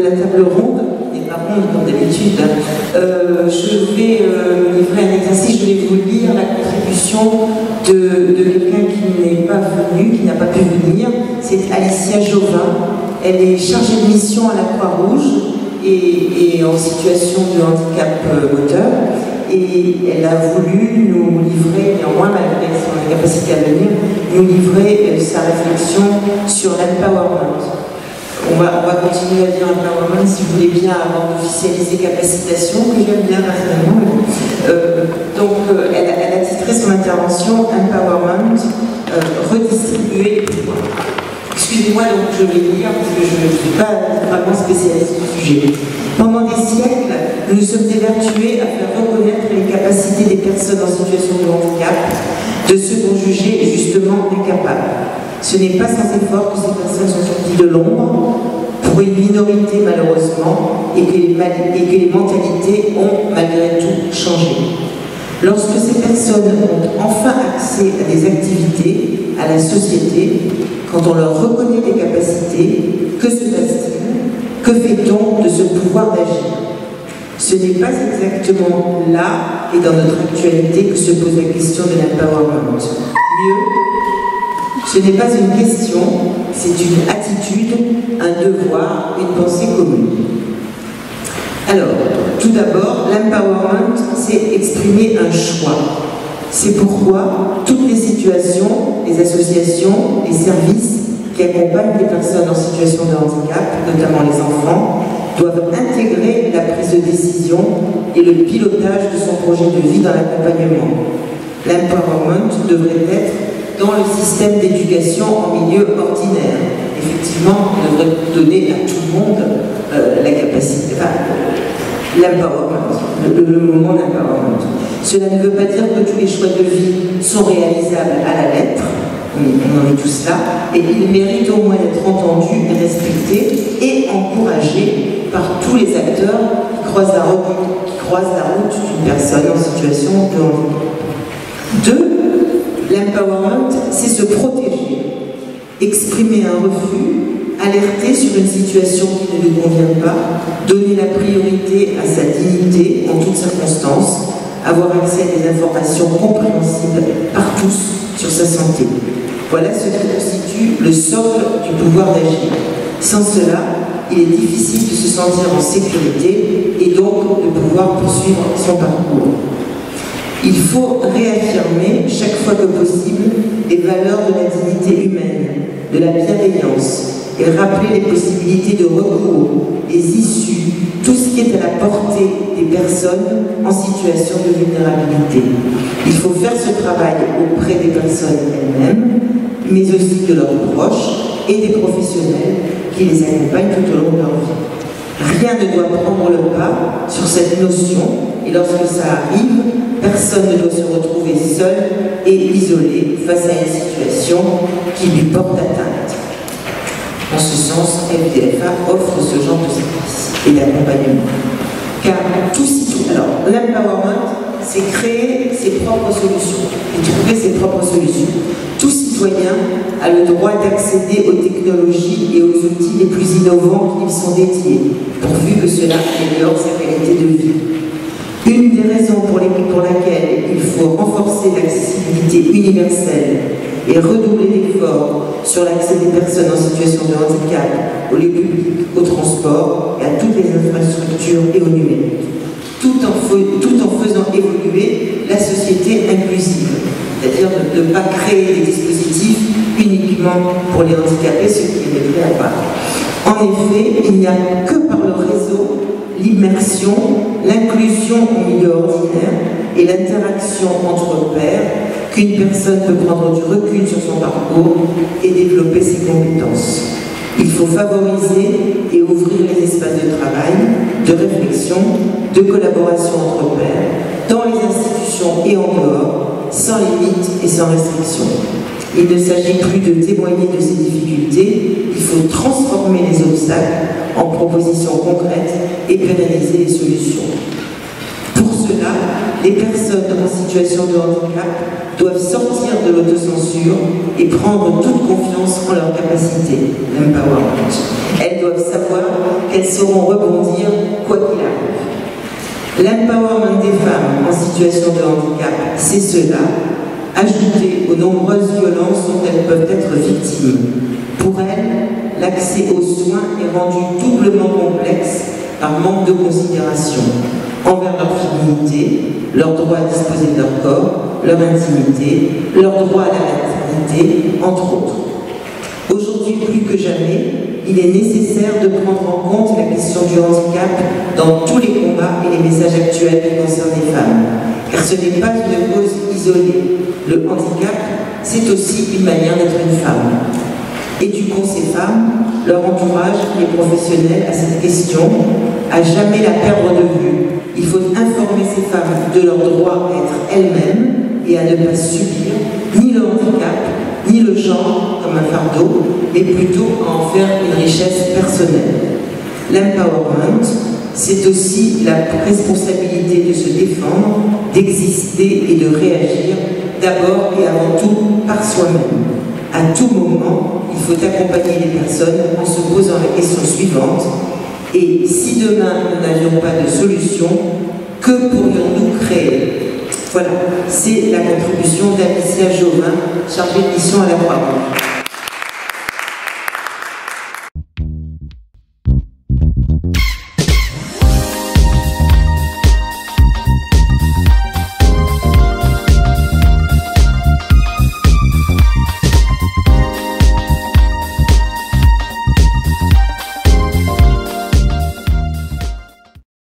la table ronde, et pas ronde comme d'habitude, je vais livrer un exercice, je vais vous lire la contribution de quelqu'un qui n'est pas venu, qui n'a pas pu venir. C'est Alicia Jovin. Elle est chargée de mission à la Croix-Rouge et en situation de handicap moteur. Et elle a voulu nous livrer, néanmoins malgré son incapacité à venir, nous livrer sa réflexion sur l'empowerment. On va continuer à dire empowerment, si vous voulez bien, avant d'officialiser capacitation, que j'aime bien personnellement. Elle a titré son intervention Empowerment, redistribuer les pouvoirs. Excusez-moi, donc je vais lire parce que je ne suis pas vraiment spécialiste du sujet. Pendant des siècles, nous nous sommes évertués à faire reconnaître les capacités des personnes en situation de handicap, de ceux qu'on jugeait justement incapables. Ce n'est pas sans effort que ces personnes sont sorties de l'ombre, pour une minorité malheureusement, et que les mentalités ont malgré tout changé. Lorsque ces personnes ont enfin accès à des activités, à la société, quand on leur reconnaît des capacités, que se passe-t-il? Que fait-on de ce pouvoir d'agir? Ce n'est pas exactement là et dans notre actualité que se pose la question de l'empowerment. Mieux, ce n'est pas une question, c'est une attitude, un devoir, une pensée commune. Alors, tout d'abord, l'empowerment, c'est exprimer un choix. C'est pourquoi toutes les situations, les associations, les services qui accompagnent des personnes en situation de handicap, notamment les enfants, doivent intégrer la prise de décision et le pilotage de son projet de vie dans l'accompagnement. L'empowerment devrait être dans le système d'éducation en milieu ordinaire. Effectivement, on devrait donner à tout le monde la capacité, l'empowerment, le moment d'empowerment. Cela ne veut pas dire que tous les choix de vie sont réalisables à la lettre, on en est tous là, et ils méritent au moins d'être entendus, respectés et encouragés par tous les acteurs qui croisent la route d'une personne en situation de handicap. 2. L'empowerment, c'est se protéger, exprimer un refus, alerter sur une situation qui ne lui convient pas, donner la priorité à sa dignité en toutes circonstances, avoir accès à des informations compréhensibles par tous sur sa santé. Voilà ce qui constitue le socle du pouvoir d'agir. Sans cela, il est difficile de se sentir en sécurité et donc de pouvoir poursuivre son parcours. Il faut réaffirmer chaque fois que possible les valeurs de la dignité humaine, de la bienveillance, et rappeler les possibilités de recours, les issues, tout ce qui est à la portée des personnes en situation de vulnérabilité. Il faut faire ce travail auprès des personnes elles-mêmes, mais aussi de leurs proches et des professionnels qui les accompagnent tout au long de leur vie. Rien ne doit prendre le pas sur cette notion, et lorsque ça arrive, personne ne doit se retrouver seul et isolé face à une situation qui lui porte atteinte. En ce sens, FDFA offre ce genre de service et d'accompagnement. Car tout citoyen, alors l'empowerment, c'est créer ses propres solutions et trouver ses propres solutions. Tout citoyen a le droit d'accéder aux technologies et aux outils les plus innovants qui lui sont dédiés, pourvu que cela améliore sa qualité de vie. Une des raisons pour laquelle il faut renforcer l'accessibilité universelle et redoubler d'efforts sur l'accès des personnes en situation de handicap aux lieux publics, au transport et à toutes les infrastructures et au numérique, tout en faisant évoluer la société inclusive, c'est-à-dire de ne pas créer des dispositifs uniquement pour les handicapés, ce qui est vrai à part. En effet, il n'y a que par le réseau, l'immersion, l'inclusion au milieu ordinaire et l'interaction entre pairs qu'une personne peut prendre du recul sur son parcours et développer ses compétences. Il faut favoriser et ouvrir les espaces de travail, de réflexion, de collaboration entre pairs, dans les institutions et en dehors, sans limite et sans restriction. Il ne s'agit plus de témoigner de ces difficultés, il faut transformer les obstacles en propositions concrètes et pérenniser les solutions. Pour cela, les personnes en situation de handicap doivent sortir de l'autocensure et prendre toute confiance en leurs capacités, l'empowerment. Elles doivent savoir qu'elles sauront rebondir quoi qu'il arrive. L'empowerment des femmes en situation de handicap, c'est cela, ajouté aux nombreuses violences dont elles peuvent être victimes. Pour elles, l'accès aux soins est rendu doublement complexe par manque de considération envers leur féminité, leur droit à disposer de leur corps, leur intimité, leur droit à la maternité, entre autres. Aujourd'hui, plus que jamais, il est nécessaire de prendre en compte la question du handicap dans tous les combats et les messages actuels qui concernent les femmes. Car ce n'est pas une cause isolée. Le handicap, c'est aussi une manière d'être une femme. Éduquons ces femmes, leur entourage, les professionnels à cette question, à jamais la perdre de vue. Il faut informer ces femmes de leur droit à être elles-mêmes et à ne pas subir ni le handicap, ni le genre comme un fardeau, mais plutôt à en faire une richesse personnelle. L'empowerment, c'est aussi la responsabilité de se défendre, d'exister et de réagir, d'abord et avant tout par soi-même. À tout moment, il faut accompagner les personnes en se posant la question suivante: et si demain nous n'avions pas de solution, que pourrions-nous créer? Voilà, c'est la contribution d'Alicia Jovin, chargée de mission à la Croix-Rouge.